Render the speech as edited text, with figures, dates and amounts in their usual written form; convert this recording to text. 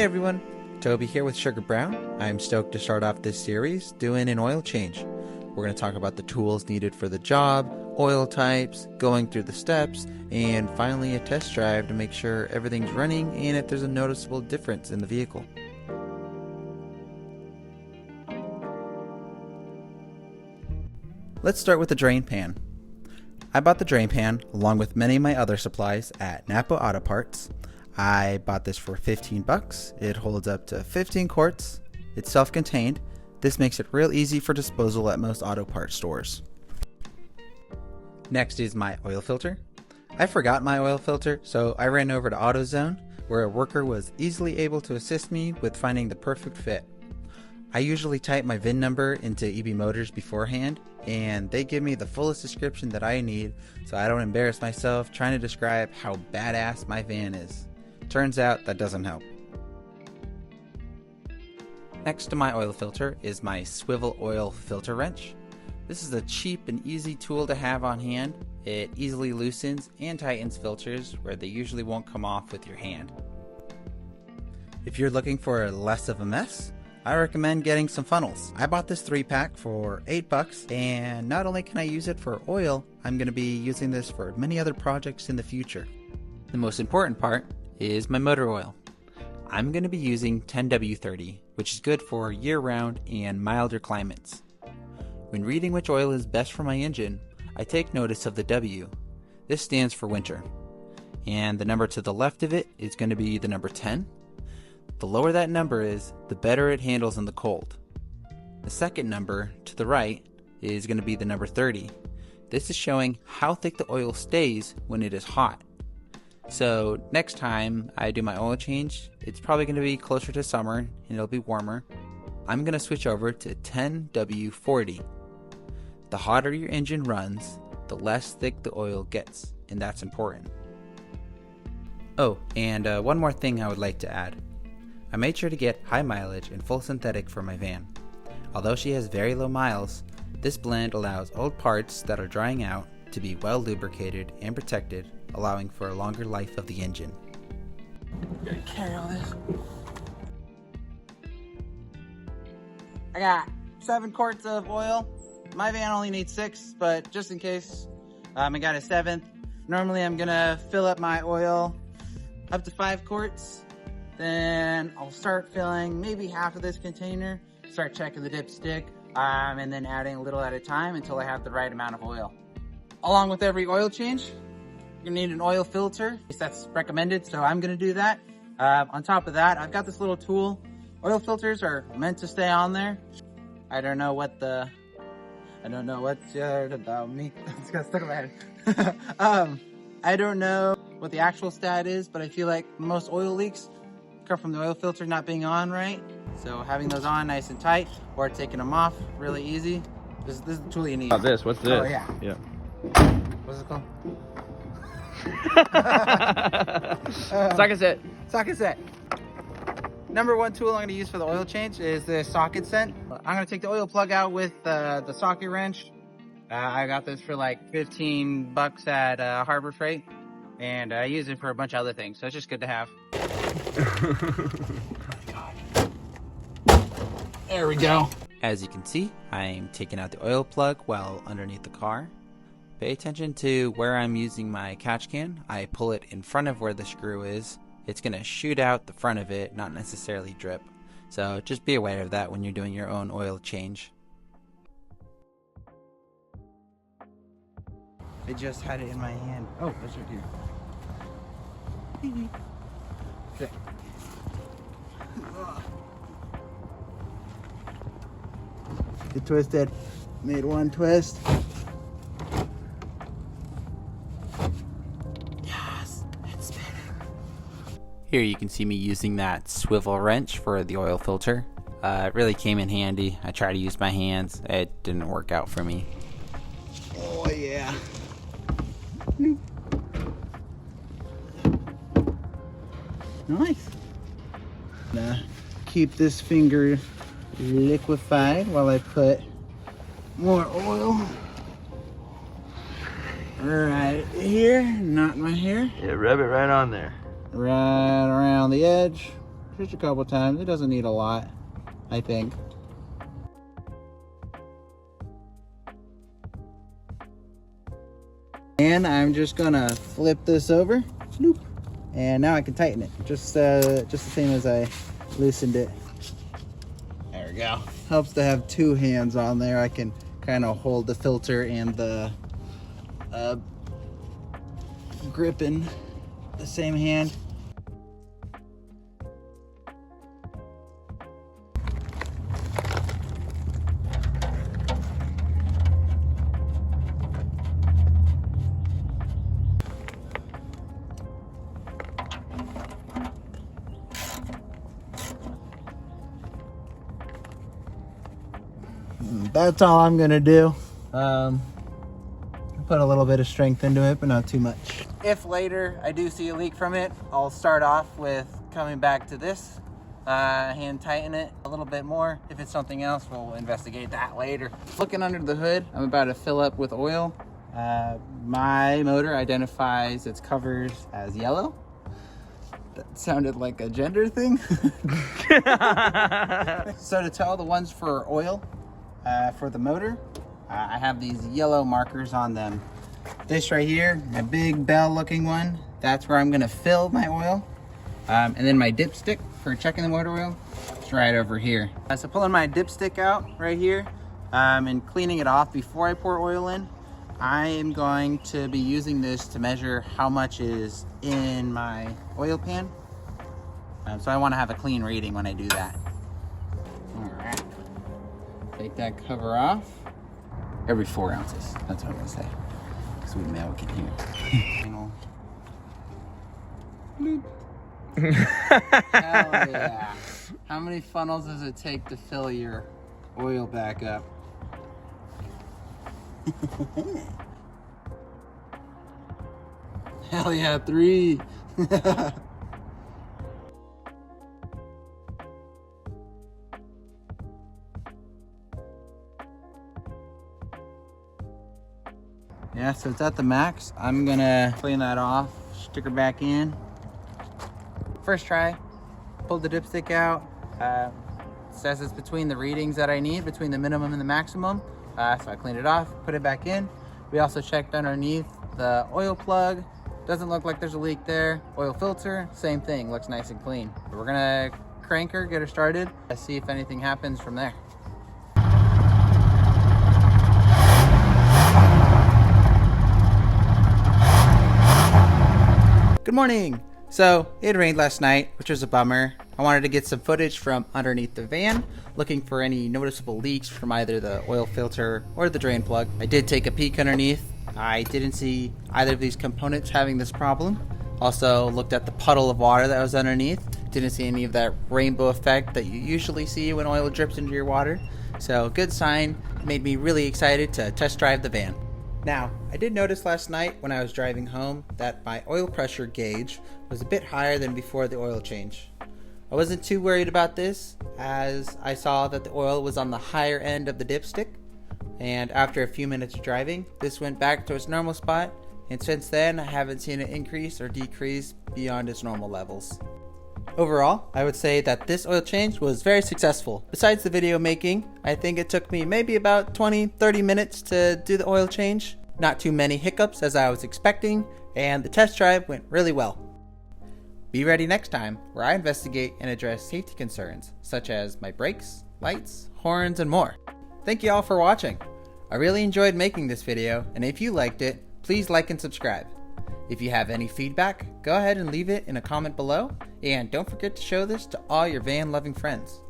Hey everyone, Toby here with Sugar Brown. I'm stoked to start off this series doing an oil change. We're going to talk about the tools needed for the job, oil types, going through the steps, and finally a test drive to make sure everything's running and if there's a noticeable difference in the vehicle. Let's start with the drain pan. I bought the drain pan along with many of my other supplies at Napa Auto Parts. I bought this for 15 bucks. It holds up to 15 quarts. It's self-contained. This makes it real easy for disposal at most auto parts stores. Next is my oil filter. I forgot my oil filter, so I ran over to AutoZone, where a worker was easily able to assist me with finding the perfect fit. I usually type my VIN number into EB Motors beforehand, and they give me the fullest description that I need so I don't embarrass myself trying to describe how badass my van is. Turns out that doesn't help. Next to my oil filter is my swivel oil filter wrench. This is a cheap and easy tool to have on hand. It easily loosens and tightens filters where they usually won't come off with your hand. If you're looking for less of a mess, I recommend getting some funnels. I bought this 3-pack for 8 bucks, and not only can I use it for oil, I'm going to be using this for many other projects in the future. The most important part is my motor oil. I'm going to be using 10W30, which is good for year-round and milder climates. When reading which oil is best for my engine, I take notice of the W. This stands for winter, and the number to the left of it is going to be the number 10. The lower that number is, the better it handles in the cold. The second number to the right is going to be the number 30. This is showing how thick the oil stays when it is hot. So next time I do my oil change, it's probably going to be closer to summer and it'll be warmer. I'm going to switch over to 10W40. The hotter your engine runs, the less thick the oil gets, and that's important. Oh, and one more thing I would like to add. I made sure to get high mileage and full synthetic for my van. Although she has very low miles, this blend allows old parts that are drying out to be well lubricated and protected, allowing for a longer life of the engine. Gotta carry all this. I got 7 quarts of oil. My van only needs 6, but just in case, I got a 7th. Normally I'm gonna fill up my oil up to 5 quarts. Then I'll start filling maybe half of this container, start checking the dipstick, and then adding a little at a time until I have the right amount of oil. Along with every oil change, you're gonna need an oil filter. That's recommended, so I'm gonna do that. On top of that, I've got this little tool. Oil filters are meant to stay on there. I don't know what's about me. It's got stuck in my head. I don't know what the actual stat is, but I feel like most oil leaks come from the oil filter not being on right. So having those on nice and tight, or taking them off really easy. This is the tool you need. What's this? Oh yeah. Yeah. What's it called? Socket set. Socket set. Number 1 tool I'm going to use for the oil change is the socket set. I'm going to take the oil plug out with the socket wrench. I got this for like 15 bucks at Harbor Freight, and I use it for a bunch of other things, so it's just good to have. There we go. As you can see, I'm taking out the oil plug while underneath the car. Pay attention to where I'm using my catch can. I pull it in front of where the screw is. It's going to shoot out the front of it, not necessarily drip. So just be aware of that when you're doing your own oil change. I just had it in my hand. Oh, that's right here. Okay. It twisted. Made 1 twist. Yes, it's spinning. Here you can see me using that swivel wrench for the oil filter. It really came in handy. I tried to use my hands. It didn't work out for me. Oh yeah. Nice. Now, keep this finger liquefied while I put more oil right here, not my hair. Yeah, rub it right on there. Right around the edge. just a couple times. It doesn't need a lot, I think. And I'm just gonna flip this over. Bloop. And now I can tighten it. Just the same as I loosened it. There we go. Helps to have two hands on there. I can kind of hold the filter and the grip in the same hand. That's all I'm gonna do. Put a little bit of strength into it, but not too much. If later I do see a leak from it, I'll start off with coming back to this, hand tighten it a little bit more. If it's something else, we'll investigate that later. Looking under the hood, I'm about to fill up with oil. My motor identifies its covers as yellow. That sounded like a gender thing. So to tell the ones for oil, for the motor, I have these yellow markers on them. This right here, a big bell looking one, that's where I'm gonna fill my oil. And then my dipstick for checking the motor oil, it's right over here. So pulling my dipstick out right here and cleaning it off before I pour oil in, I am going to be using this to measure how much is in my oil pan. So I wanna have a clean reading when I do that. All right, take that cover off. Every 4 ounces, that's what I'm gonna say. Sweet mail can hear. Hell yeah. How many funnels does it take to fill your oil back up? Hell yeah, 3. Yeah, so it's at the max. I'm gonna clean that off, stick her back in. First try, pulled the dipstick out. Says it's between the readings that I need, between the minimum and the maximum. So I cleaned it off, put it back in. We also checked underneath the oil plug. Doesn't look like there's a leak there. Oil filter, same thing, looks nice and clean. We're gonna crank her, get her started, see if anything happens from there. Good morning. So it rained last night, which was a bummer. I wanted to get some footage from underneath the van, looking for any noticeable leaks from either the oil filter or the drain plug. I did take a peek underneath. I didn't see either of these components having this problem. Also looked at the puddle of water that was underneath. Didn't see any of that rainbow effect that you usually see when oil drips into your water. So good sign. Made me really excited to test drive the van. Now, I did notice last night when I was driving home that my oil pressure gauge was a bit higher than before the oil change. I wasn't too worried about this, as I saw that the oil was on the higher end of the dipstick, and after a few minutes of driving, this went back to its normal spot, and since then I haven't seen it increase or decrease beyond its normal levels. Overall, I would say that this oil change was very successful. Besides the video making, I think it took me maybe about 20-30 minutes to do the oil change. Not too many hiccups as I was expecting, and the test drive went really well. Be ready next time where I investigate and address safety concerns such as my brakes, lights, horns, and more. Thank you all for watching. I really enjoyed making this video, and if you liked it, please like and subscribe. If you have any feedback, go ahead and leave it in a comment below, and don't forget to show this to all your van loving friends.